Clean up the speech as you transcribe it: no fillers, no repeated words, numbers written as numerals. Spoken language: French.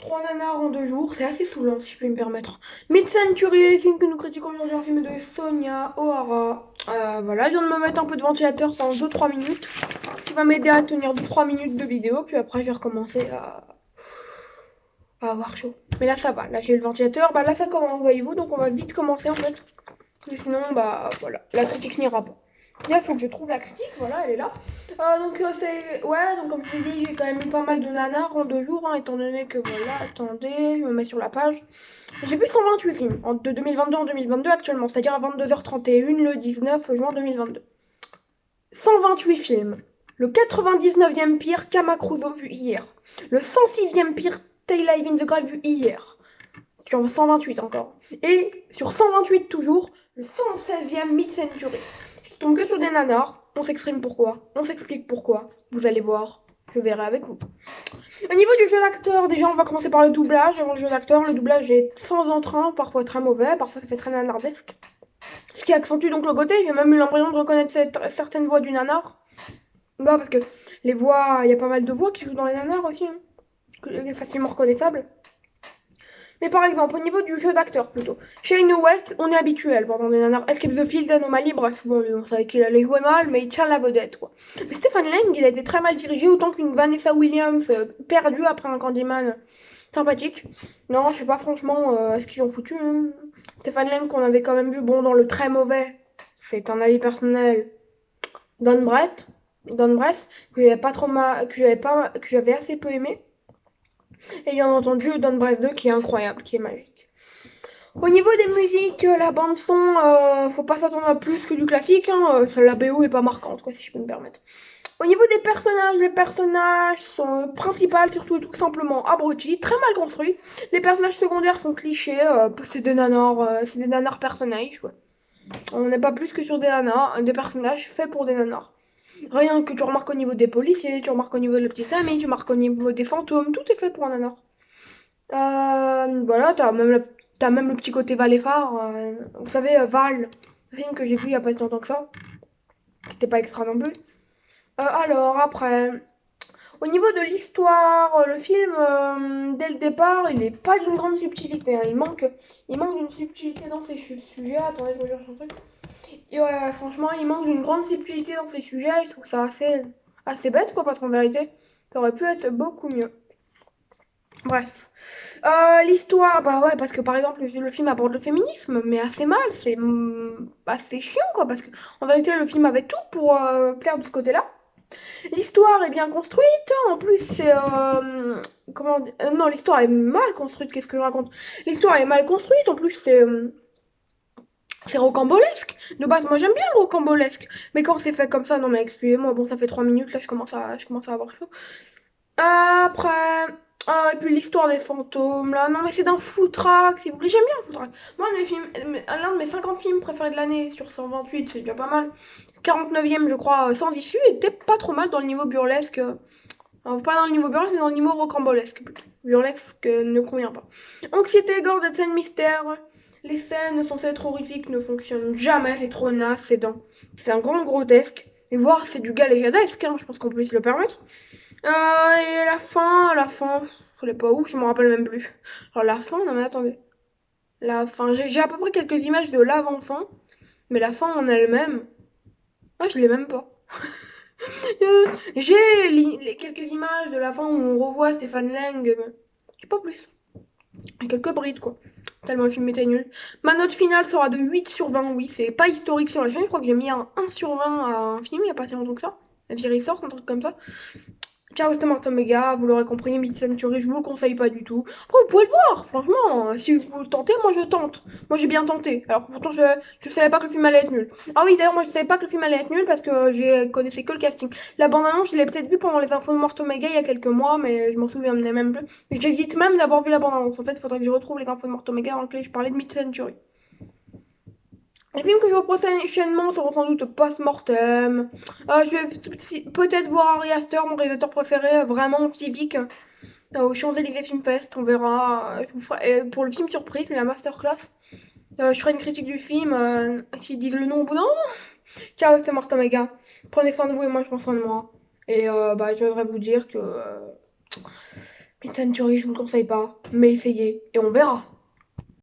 3 nanars en 2 jours, c'est assez saoulant si je puis me permettre. Mid-Century, film que nous critiquons aujourd'hui, un film de Sonia O'Hara. Voilà, je viens de me mettre un peu de ventilateur pendant 2-3 minutes, ce qui va m'aider à tenir 2-3 minutes de vidéo, puis après je vais recommencer à avoir chaud. Mais là ça va, là j'ai le ventilateur, bah là ça commence, voyez-vous, donc on va vite commencer en fait. Parce que sinon, bah voilà, la critique n'ira pas. Là, il faut que je trouve la critique, voilà, elle est là. C'est. Ouais, donc comme je vous dis, j'ai quand même eu pas mal de nanars en 2 jours, hein, étant donné que voilà, attendez, je me mets sur la page. J'ai vu 128 films de 2022 en 2022 actuellement, c'est-à-dire à 22h31 le 19 juin 2022. 128 films. Le 99e pire Kamakrudo vu hier. Le 106e pire Tail Live in the Grave vu hier. Sur 128 encore. Et sur 128 toujours, le 116e Mid-Century. Je tombe que sur des nanars. On s'exprime pourquoi. On s'explique pourquoi. Vous allez voir. Je verrai avec vous. Au niveau du jeu d'acteur, déjà on va commencer par le doublage. Avant le jeu d'acteur, le doublage est sans entrain, parfois très mauvais, parfois ça fait très nanardesque. Ce qui accentue donc le côté. J'ai même eu l'impression de reconnaître certaines voix du nanar. Bah parce que les voix, il y a pas mal de voix qui jouent dans les nanars aussi. Hein, facilement reconnaissables. Mais par exemple, au niveau du jeu d'acteur plutôt, Shane West, on est habitué à le voir dans des nanars. Escape the Field, Anomaly, bref, bon, on savait qu'il allait jouer mal, mais il tient la vedette, quoi. Mais Stephen Lang, il a été très mal dirigé, autant qu'une Vanessa Williams perdue après un Candyman sympathique. Non, je sais pas franchement ce qu'ils ont foutu. Hein. Stephen Lang, qu'on avait quand même vu, bon, dans le très mauvais, c'est un avis personnel, Don Brett, Don Bress, que j'avais pas trop que j'avais assez peu aimé. Et bien entendu, Don Brest 2 qui est incroyable, qui est magique. Au niveau des musiques, la bande son, faut pas s'attendre à plus que du classique. Hein, la BO est pas marquante, quoi, si je peux me permettre. Au niveau des personnages, les personnages sont principaux, surtout tout simplement abrutis, très mal construits. Les personnages secondaires sont clichés, c'est des nanars personnages. Ouais. On n'est pas plus que sur des nanars, des personnages faits pour des nanars. Rien que tu remarques au niveau des policiers, tu remarques au niveau de la petite amie, tu remarques au niveau des fantômes, tout est fait pour un nanar. Voilà, t'as même le petit côté Val et Phare. Vous savez, Val, un film que j'ai vu il y a pas si longtemps que ça. C'était pas extra non plus. Alors, après, au niveau de l'histoire, le film, dès le départ, il est pas d'une grande subtilité. Hein. Il manque d'une subtilité dans ses sujets. Attendez, je recherche un truc. Et ouais, franchement, il manque d'une grande subtilité dans ses sujets. Je trouve ça assez bête, quoi, parce qu'en vérité, ça aurait pu être beaucoup mieux. Bref. L'histoire, bah ouais, parce que par exemple, le film aborde le féminisme, mais assez mal, assez chiant, quoi, parce que en vérité, le film avait tout pour plaire de ce côté-là. L'histoire est bien construite, en plus, c'est. Non, l'histoire est mal construite, qu'est-ce que je raconte? L'histoire est mal construite, en plus, c'est rocambolesque. De base, moi j'aime bien le rocambolesque, mais quand c'est fait comme ça, non, mais excusez-moi, bon, ça fait 3 minutes, là, je commence à avoir chaud. Après, et puis l'histoire des fantômes, là, non mais c'est d'un foutraque, si vous voulez, j'aime bien le foutraque. Moi, l'un de mes 50 films préférés de l'année sur 128, c'est déjà pas mal. 49e, je crois, sans issue, était pas trop mal dans le niveau burlesque. Alors, pas dans le niveau burlesque, mais dans le niveau rocambolesque, plutôt. Burlesque ne convient pas. Anxiété, gore, de scènes mystères. Les scènes censées être horrifiques ne fonctionnent jamais, c'est trop naze, c'est un grand grotesque. Et voire c'est du galéjadesque, hein, je pense qu'on peut se le permettre. Et la fin, elle est pas ouf, je me rappelle même plus. Alors la fin, non mais attendez. La fin, j'ai à peu près quelques images de l'avant-fin, mais la fin en elle-même, je l'ai même pas. J'ai les quelques images de la fin où on revoit Stéphane Lang, mais j'ai pas plus. Quelques brides quoi. Tellement le film était nul. Ma note finale sera de 8 sur 20, oui, c'est pas historique sur la chaîne, je crois que j'ai mis un 1 sur 20 à un film il y a pas si longtemps que ça. La série sort, un truc comme ça. Ciao, c'était Martin Mega, vous l'aurez compris, Mid-Century, je vous le conseille pas du tout. Après, vous pouvez le voir, franchement, si vous le tentez, moi je tente. Moi j'ai bien tenté. Alors pourtant, je savais pas que le film allait être nul. Ah oui, d'ailleurs, moi je savais pas que le film allait être nul parce que j'ai connaissais que le casting. La bande-annonce, je l'ai peut-être vu pendant les infos de Martin Mega il y a quelques mois, mais je m'en souviens même plus. J'hésite même d'avoir vu la bande-annonce. En fait, il faudrait que je retrouve les infos de Martin Mega avant que je parlais de Mid-Century. Les films que je vous prochainement seront sans doute post-mortem. Je vais peut-être voir Ari Aster, mon réalisateur préféré, vraiment physique. Au Champs-Élysées Film Fest, on verra. Je vous ferai, pour le film surprise, c'est la masterclass. Je ferai une critique du film, s'ils disent le nom au bout d'un moment. Ciao, c'est Martin Mega. Prenez soin de vous et moi je prends soin de moi. Et je voudrais vous dire que Pizza Theory, je vous le conseille pas, mais essayez et on verra.